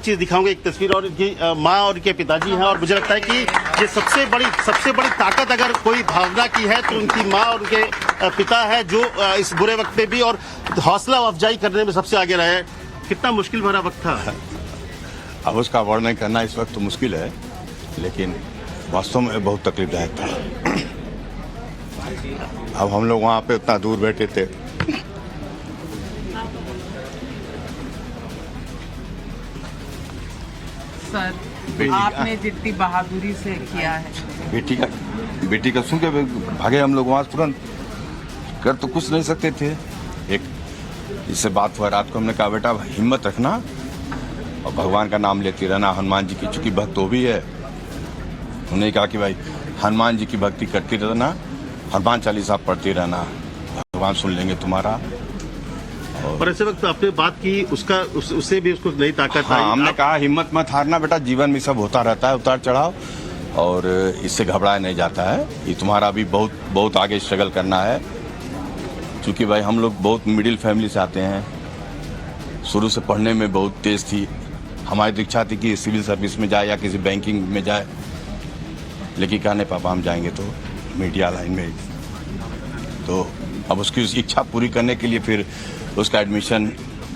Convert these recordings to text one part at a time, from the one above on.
चीज दिखाऊंगा, एक तस्वीर, और इनकी माँ और इनके पिताजी हैं। और मुझे लगता है कि ये सबसे बड़ी ताकत अगर कोई भावना की है तो उनकी माँ और उनके पिता है, जो इस बुरे वक्त पे भी और हौसला अफजाई करने में सबसे आगे रहे। कितना मुश्किल भरा वक्त था। अब उसका वर्णन करना इस वक्त तो मुश्किल है, लेकिन वास्तव में बहुत तकलीफदायक था। अब हम लोग वहाँ पे उतना दूर बैठे थे, सर आपने जितनी बहादुरी से किया है, बेटी का सुन के भागे हम लोग वहाँ तुरंत। कर तो कुछ नहीं सकते थे। एक इससे बात हुआ रात को, हमने कहा बेटा हिम्मत रखना और भगवान का नाम लेती रहना, हनुमान जी की चूंकि भक्त वो भी है। उन्होंने कहा कि भाई हनुमान जी की भक्ति करती रहना, हनुमान चालीसा पढ़ती रहना, भगवान सुन लेंगे तुम्हारा। और ऐसे वक्त आपने बात की उससे भी उसको नई ताकत आई। हाँ, हमने कहा हिम्मत मत हारना बेटा, जीवन में सब होता रहता है उतार चढ़ाव, और इससे घबराया नहीं जाता है। ये तुम्हारा भी बहुत आगे स्ट्रगल करना है। क्योंकि भाई हम लोग बहुत मिडिल फैमिली से आते हैं, शुरू से पढ़ने में बहुत तेज थी। हमारी तो इच्छा थी कि सिविल सर्विस में जाए या किसी बैंकिंग में जाए, लेकिन कहा नहीं पापा हम जाएंगे तो मीडिया लाइन में। तो अब उसकी इच्छा पूरी करने के लिए फिर उसका एडमिशन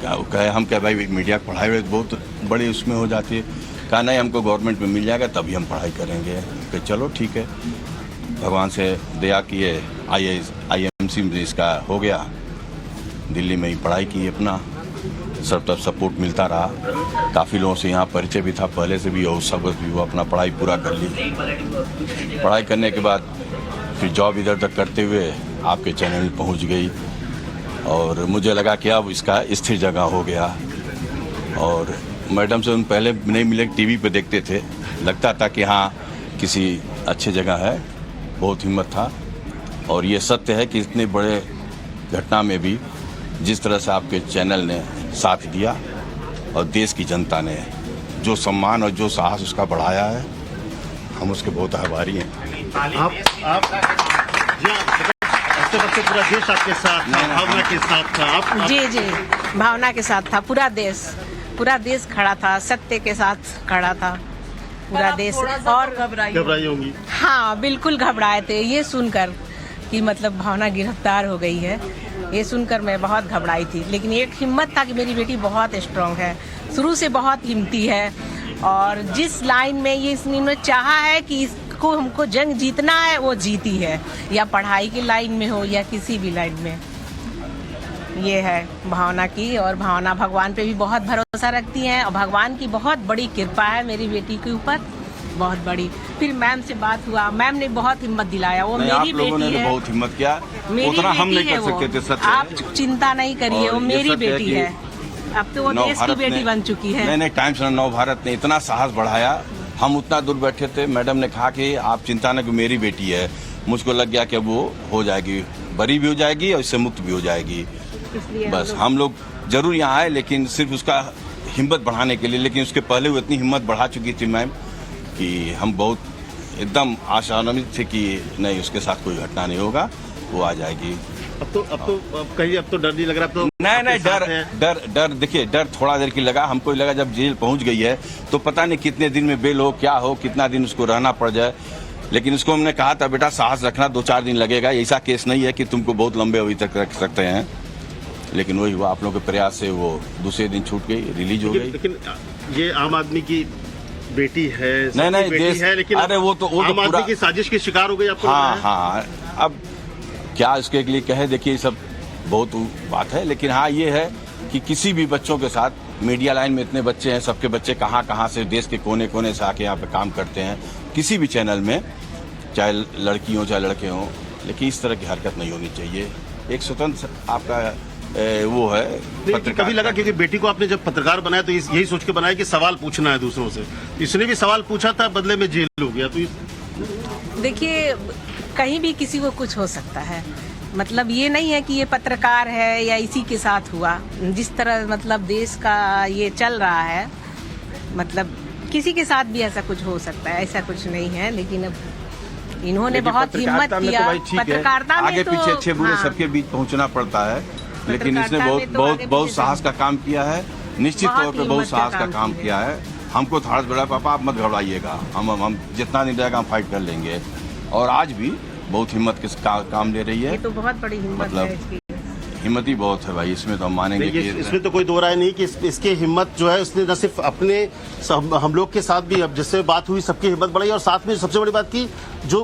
कहे, हम कहे भाई मीडिया की पढ़ाई बहुत बड़ी उसमें हो जाती है। कहा नहीं हमको गवर्नमेंट में मिल जाएगा तभी हम पढ़ाई करेंगे। कि चलो ठीक है, भगवान से दया किए, IIMC में इसका हो गया। दिल्ली में ही पढ़ाई की अपना, सब तरफ सपोर्ट मिलता रहा। काफ़ी लोगों से यहाँ परिचय भी था पहले से भी, और सब भी वो अपना पढ़ाई पूरा कर ली। पढ़ाई करने के बाद फिर जॉब इधर तक करते हुए आपके चैनल में पहुँच गई, और मुझे लगा कि अब इसका स्थिर जगह हो गया। और मैडम से उन पहले नहीं मिले, टीवी पे देखते थे, लगता था कि हाँ किसी अच्छे जगह है, बहुत हिम्मत था। और ये सत्य है कि इतने बड़े घटना में भी जिस तरह से आपके चैनल ने साथ दिया और देश की जनता ने जो सम्मान और जो साहस उसका बढ़ाया है, हम उसके बहुत आभारी हैं। पूरा देश आपके साथ था, भावना के साथ था। आप जी भावना के साथ था पूरा देश खड़ा था, सत्य के साथ खड़ा था पूरा देश। और घबराई होंगी। हाँ बिल्कुल घबराए थे, ये सुनकर कि मतलब भावना गिरफ्तार हो गई है, ये सुनकर मैं बहुत घबराई थी। लेकिन एक हिम्मत था कि मेरी बेटी बहुत स्ट्रांग है, शुरू से बहुत हिम्मती है, और जिस लाइन में ये इन्होंने चाहा है कि इसको हमको जंग जीतना है वो जीती है, या पढ़ाई की लाइन में हो या किसी भी लाइन में। ये है भावना की, और भावना भगवान पे भी बहुत भरोसा रखती हैं, और भगवान की बहुत बड़ी कृपा है मेरी बेटी के ऊपर, बहुत बड़ी। फिर मैम से बात हुआ, मैम ने बहुत हिम्मत दिलाया। वो मेरी बेटी है, बहुत हिम्मत किया, उतना हम नहीं कर सकते थे। सच आप चिंता नहीं करिए, वो मेरी बेटी है। अब तो वो देश की बेटी बन चुकी है। नहीं टाइम्स नव भारत ने इतना साहस बढ़ाया, हम उतना दूर बैठे थे। मैडम ने कहा कि आप चिंता न, कि मेरी बेटी है। मुझको लग गया कि वो हो जाएगी, बरी भी हो जाएगी और इससे मुक्त भी हो जाएगी। बस हम लोग जरूर यहाँ आए, लेकिन सिर्फ उसका हिम्मत बढ़ाने के लिए। लेकिन उसके पहले वो इतनी हिम्मत बढ़ा चुकी थी मैम कि हम बहुत एकदम आशान्वित थे कि नहीं उसके साथ कोई घटना नहीं होगा, वो आ जाएगी। अब तो डर नहीं लग रहा? अब तो नहीं डर देखिए, डर थोड़ा देर की लगा। हमको लगा जब जेल पहुंच गई है तो पता नहीं कितने दिन में बेल हो, क्या हो, कितना दिन उसको रहना पड़ जाए। लेकिन उसको हमने कहा था बेटा साहस रखना, 2-4 दिन लगेगा, ऐसा केस नहीं है कि तुमको बहुत लंबे अवधि तक रख सकते हैं। लेकिन वही हुआ, आप लोगों के प्रयास से वो दूसरे दिन छूट गई, रिलीज हो गई। लेकिन ये आम आदमी की बेटी है, नहीं बेटी है, लेकिन अरे वो तो आम आदमी की साजिश की शिकार हो गई आपको? हाँ, अब क्या इसके लिए कहे, देखिए सब बहुत बात है। लेकिन हाँ ये है कि किसी भी बच्चों के साथ, मीडिया लाइन में इतने बच्चे हैं, सबके बच्चे कहाँ से देश के कोने कोने से आके यहाँ पे काम करते हैं, किसी भी चैनल में, चाहे लड़की हो चाहे लड़के हों, लेकिन इस तरह की हरकत नहीं होनी चाहिए। एक स्वतंत्र आपका वो है। कभी लगा क्योंकि बेटी को आपने जब पत्रकार बनाया तो यही सोच के बनाया कि सवाल पूछना है दूसरों से, इसने भी सवाल पूछा था, बदले में जेल हो गया। तो देखिए कहीं भी किसी को कुछ हो सकता है, मतलब ये नहीं है कि ये पत्रकार है या इसी के साथ हुआ। जिस तरह मतलब देश का ये चल रहा है, मतलब किसी के साथ भी ऐसा कुछ हो सकता है, ऐसा कुछ नहीं है। लेकिन अब इन्होंने बहुत हिम्मत किया। पत्रकारिता में आगे पीछे अच्छे बुरे सबके बीच पहुंचना पड़ता है, लेकिन इसने बहुत साहस का काम किया है। निश्चित बहुत तौर पे हिम्मत बहुत का साहस का काम काम की है। किया है। हमको थारस बड़ा पापा आप मत घबराइएगा, हम जितना दिन रहेगा हम फाइट कर लेंगे। और आज भी बहुत हिम्मत के काम ले रही है। ये तो बहुत बड़ी हिम्मत मतलब है इसकी। हिम्मत ही बहुत है भाई, इसमें तो हम मानेंगे देखिए, कि इसमें तो कोई दो राय नहीं कि इसकी हिम्मत जो है उसने न सिर्फ अपने हम लोग के साथ भी अब जिससे बात हुई सबकी हिम्मत बढ़ाई और साथ में सबसे बड़ी बात की जो